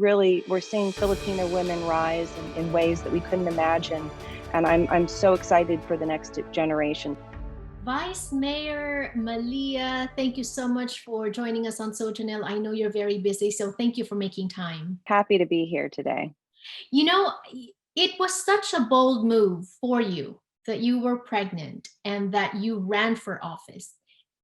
really, we're seeing Filipino women rise in ways that we couldn't imagine. And I'm so excited for the next generation. Vice Mayor Malia, thank you so much for joining us on So Jannelle. I know you're very busy, so thank you for making time. Happy to be here today. You know, it was such a bold move for you that you were pregnant and that you ran for office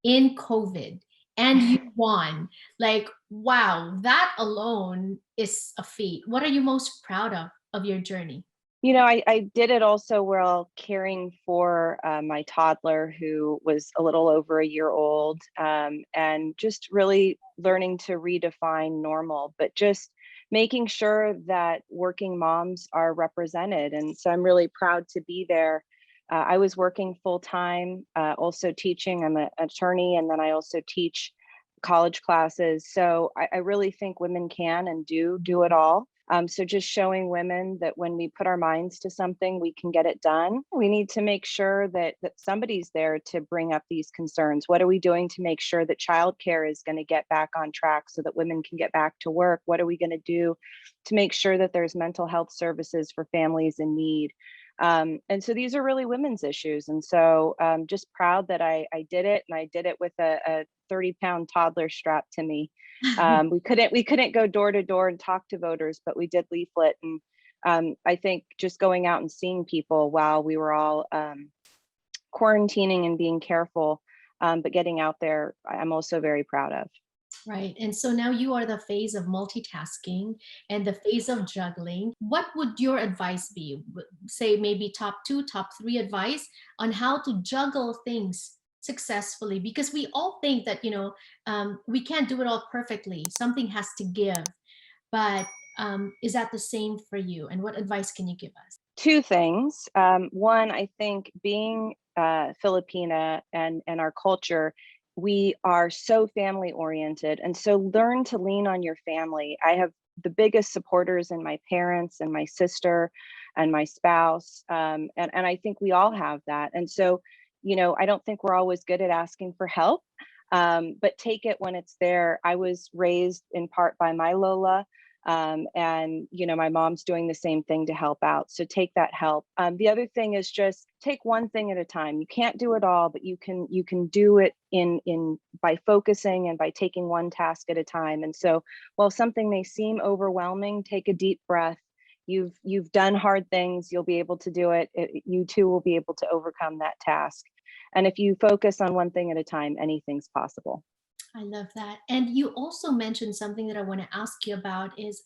in COVID and you won. Like, wow, that alone is a feat. What are you most proud of your journey? I did it also while caring for my toddler who was a little over a year old, and just really learning to redefine normal, but just making sure that working moms are represented. And so I'm really proud to be there. I was working full time, also teaching. I'm an attorney, and then I also teach college classes. So I really think women can and do it all. So just showing women that when we put our minds to something, we can get it done. We need to make sure that somebody's there to bring up these concerns. What are we doing to make sure that childcare is going to get back on track so that women can get back to work? What are we going to do to make sure that there's mental health services for families in need? And so these are really women's issues. And so just proud that I did it, and I did it with a 30-pound toddler strapped to me. We couldn't go door to door and talk to voters, but we did leaflet. And I think just going out and seeing people while we were all quarantining and being careful, but getting out there, I'm also very proud of. Right. And so now you are the phase of multitasking and the phase of juggling. What would your advice be? Say maybe top two, top three advice on how to juggle things successfully? Because we all think that, we can't do it all perfectly. Something has to give. But is that the same for you? And what advice can you give us? Two things. One, I think being Filipina and our culture, we are so family oriented, and so learn to lean on your family. I have the biggest supporters in my parents and my sister and my spouse, and I think we all have that. And so, I don't think we're always good at asking for help, but take it when it's there. I was raised in part by my Lola, and my mom's doing the same thing to help out, so take that help. The other thing is just take one thing at a time. You can't do it all, but you can do it in by focusing and by taking one task at a time. And so while something may seem overwhelming, take a deep breath. You've done hard things, you'll be able to do it. You too will be able to overcome that task. And if you focus on one thing at a time, anything's possible. I love that. And you also mentioned something that I want to ask you about is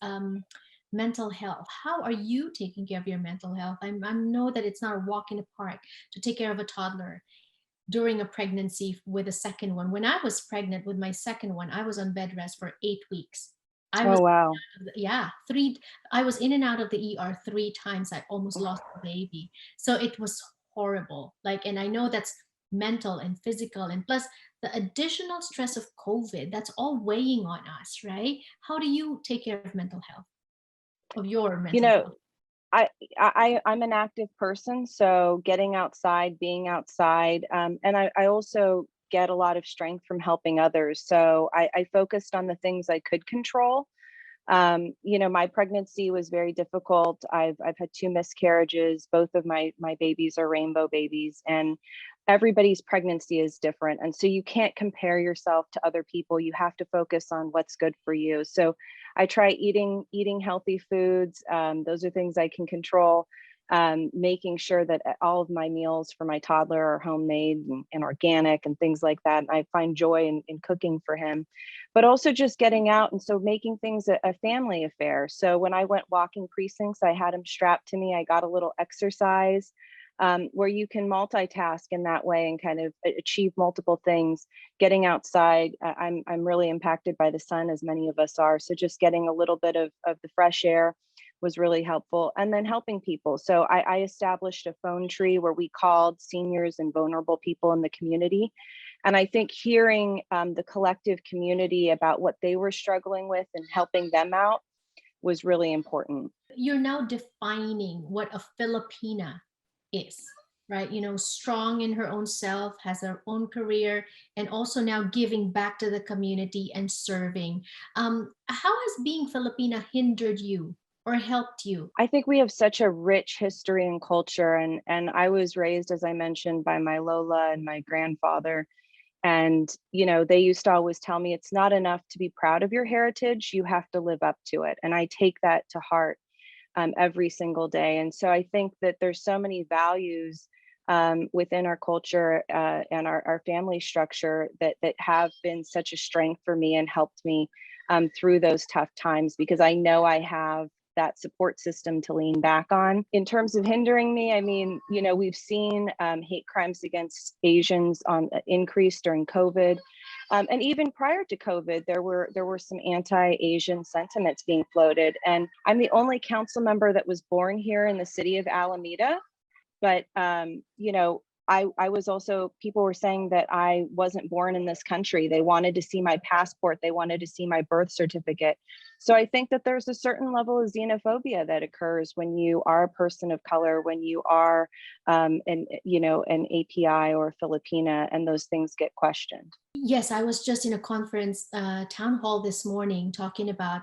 mental health. How are you taking care of your mental health? I know that it's not a walk in the park to take care of a toddler during a pregnancy with a second one. When I was pregnant with my second one, I was on bed rest for 8 weeks. I was, Oh, wow. yeah, I was in and out of the ER three times. I almost lost the baby. So it was horrible. Like, and I know that's mental and physical, and plus the additional stress of COVID, that's all weighing on us, right? How do you take care of mental health, of your You mental know, health? I'm an active person, so getting outside, being outside, and I also get a lot of strength from helping others. So I focused on the things I could control. My pregnancy was very difficult. I've had two miscarriages. Both of my babies are rainbow babies, and everybody's pregnancy is different. And so you can't compare yourself to other people. You have to focus on what's good for you. So I try eating healthy foods. Those are things I can control. Making sure that all of my meals for my toddler are homemade and organic and things like that. I find joy in cooking for him, but also just getting out. And so making things a family affair. So when I went walking precincts, I had him strapped to me. I got a little exercise, where you can multitask in that way and kind of achieve multiple things. Getting outside, I'm really impacted by the sun, as many of us are. So just getting a little bit of the fresh air was really helpful. And then helping people. So I established a phone tree where we called seniors and vulnerable people in the community. And I think hearing the collective community about what they were struggling with and helping them out was really important. You're now defining what a Filipina is, right? Strong in her own self, has her own career, and also now giving back to the community and serving. How has being Filipina hindered you or helped you? I think we have such a rich history and culture, and I was raised, as I mentioned, by my Lola and my grandfather. And, they used to always tell me it's not enough to be proud of your heritage, you have to live up to it. And I take that to heart every single day. And so I think that there's so many values within our culture and our family structure that have been such a strength for me and helped me through those tough times, because I know I have that support system to lean back on. In terms of hindering me, I mean, we've seen hate crimes against Asians on increase during COVID. And even prior to COVID, there were some anti-Asian sentiments being floated. And I'm the only council member that was born here in the city of Alameda. But I was also, people were saying that I wasn't born in this country. They wanted to see my passport. They wanted to see my birth certificate. So I think that there's a certain level of xenophobia that occurs when you are a person of color, when you are an API or a Filipina, and those things get questioned. Yes, I was just in a conference town hall this morning talking about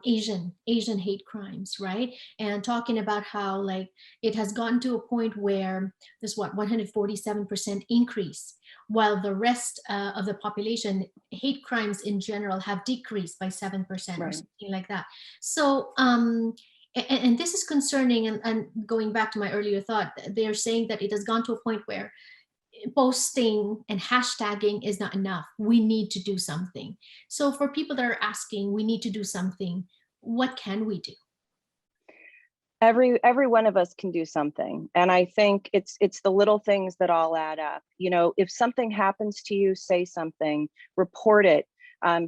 Asian hate crimes, right? And talking about how like it has gotten to a point where there's 147% increase, while the rest of the population hate crimes in general have decreased by 7% or Right. something like that. So and this is concerning, and going back to my earlier thought, they're saying that it has gone to a point where posting and hashtagging is not enough. We need to do something. So for people that are asking, we need to do something, what can we do? Every one of us can do something, and I think it's the little things that all add up. If something happens to you, say something, report it.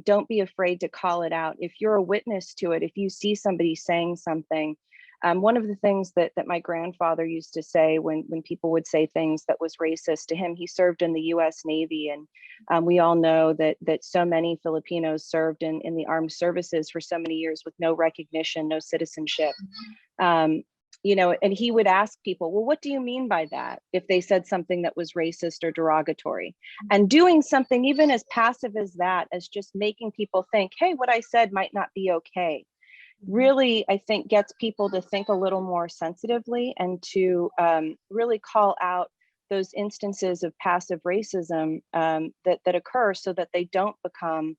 Don't be afraid to call it out if you're a witness to it. If you see somebody saying something, one of the things that my grandfather used to say when people would say things that was racist to him, he served in the U.S. Navy, and we all know that so many Filipinos served in the armed services for so many years with no recognition, no citizenship. And he would ask people, well, what do you mean by that? If they said something that was racist or derogatory, and doing something even as passive as that, as just making people think, hey, what I said might not be okay, really, I think gets people to think a little more sensitively and to really call out those instances of passive racism that occur, so that they don't become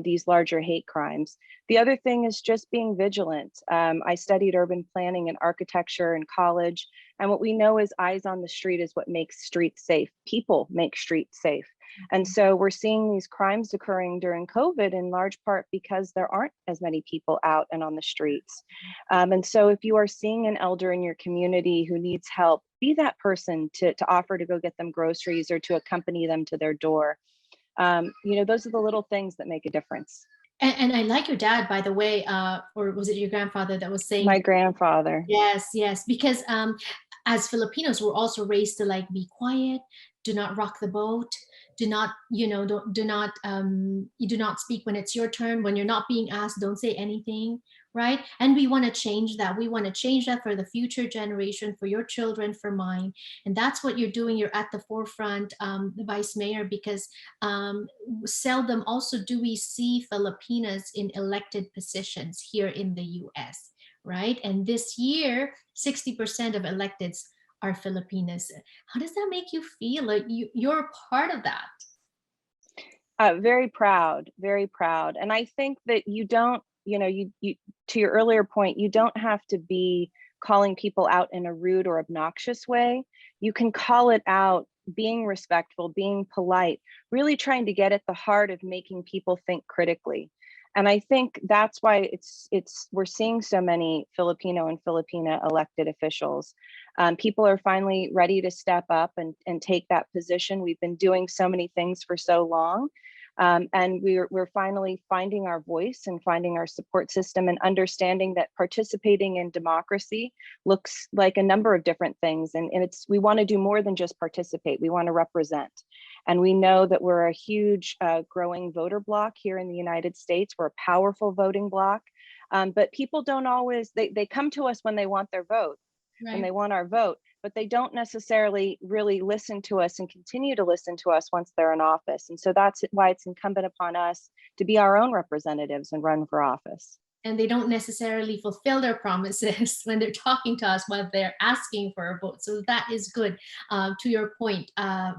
these larger hate crimes. The other thing is just being vigilant. I studied urban planning and architecture in college, and what we know is eyes on the street is what makes streets safe. People make streets safe. And so we're seeing these crimes occurring during COVID in large part because there aren't as many people out and on the streets. And so if you are seeing an elder in your community who needs help, be that person to offer to go get them groceries or to accompany them to their door. Those are the little things that make a difference. And I like your dad, by the way, or was it your grandfather that was saying? My grandfather. Yes, yes, because as Filipinos, we're also raised to like be quiet, do not rock the boat, do not, don't do not you do not speak when it's your turn. When you're not being asked, don't say anything, right? And we want to change that. We want to change that for the future generation, for your children, for mine. And that's what you're doing. You're at the forefront, the Vice Mayor, because seldom also do we see Filipinas in elected positions here in the US, right? And this year, 60% of electeds are Filipinas. How does that make you feel? Like you're part of that? Very proud, very proud. And I think that you don't, you to your earlier point, you don't have to be calling people out in a rude or obnoxious way. You can call it out being respectful, being polite, really trying to get at the heart of making people think critically. And I think that's why we're seeing so many Filipino and Filipina elected officials. People are finally ready to step up and take that position. We've been doing so many things for so long. And we're finally finding our voice and finding our support system, and understanding that participating in democracy looks like a number of different things. And we want to do more than just participate. We want to represent. And we know that we're a huge growing voter bloc here in the United States. We're a powerful voting bloc. But people don't always, they come to us when they want their vote, when Right. they want our vote. but they don't necessarily really listen to us and continue to listen to us once they're in office. And so that's why it's incumbent upon us to be our own representatives and run for office. And they don't necessarily fulfill their promises when they're talking to us while they're asking for a vote. So that is good, to your point,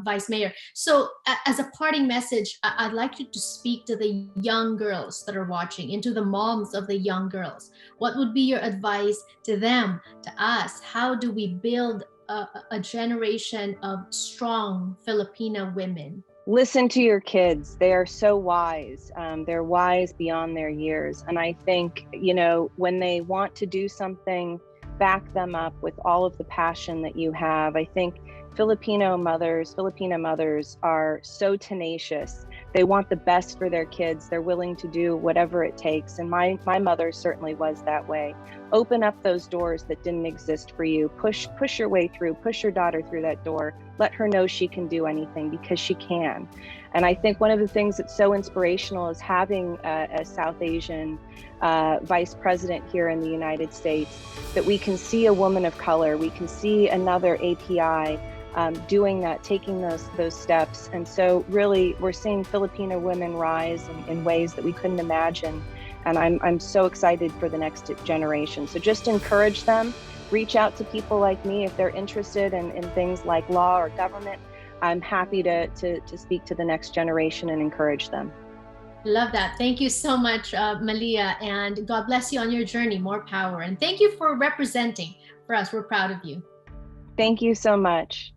Vice Mayor. So as a parting message, I'd like you to speak to the young girls that are watching and to the moms of the young girls. What would be your advice to them, to us? How do we build a generation of strong Filipina women? Listen to your kids. They are so wise. They're wise beyond their years. And I think, when they want to do something, back them up with all of the passion that you have. I think Filipina mothers are so tenacious. They want the best for their kids. They're willing to do whatever it takes. And my mother certainly was that way. Open up those doors that didn't exist for you. Push your way through, push your daughter through that door. Let her know she can do anything, because she can. And I think one of the things that's so inspirational is having a South Asian vice president here in the United States, that we can see a woman of color, we can see another API doing that, taking those steps. And so really we're seeing Filipino women rise in ways that we couldn't imagine. And I'm so excited for the next generation. So just encourage them, reach out to people like me if they're interested in things like law or government. I'm happy to speak to the next generation and encourage them. Love that. Thank you so much, Malia, and God bless you on your journey. More power. And thank you for representing for us. We're proud of you. Thank you so much.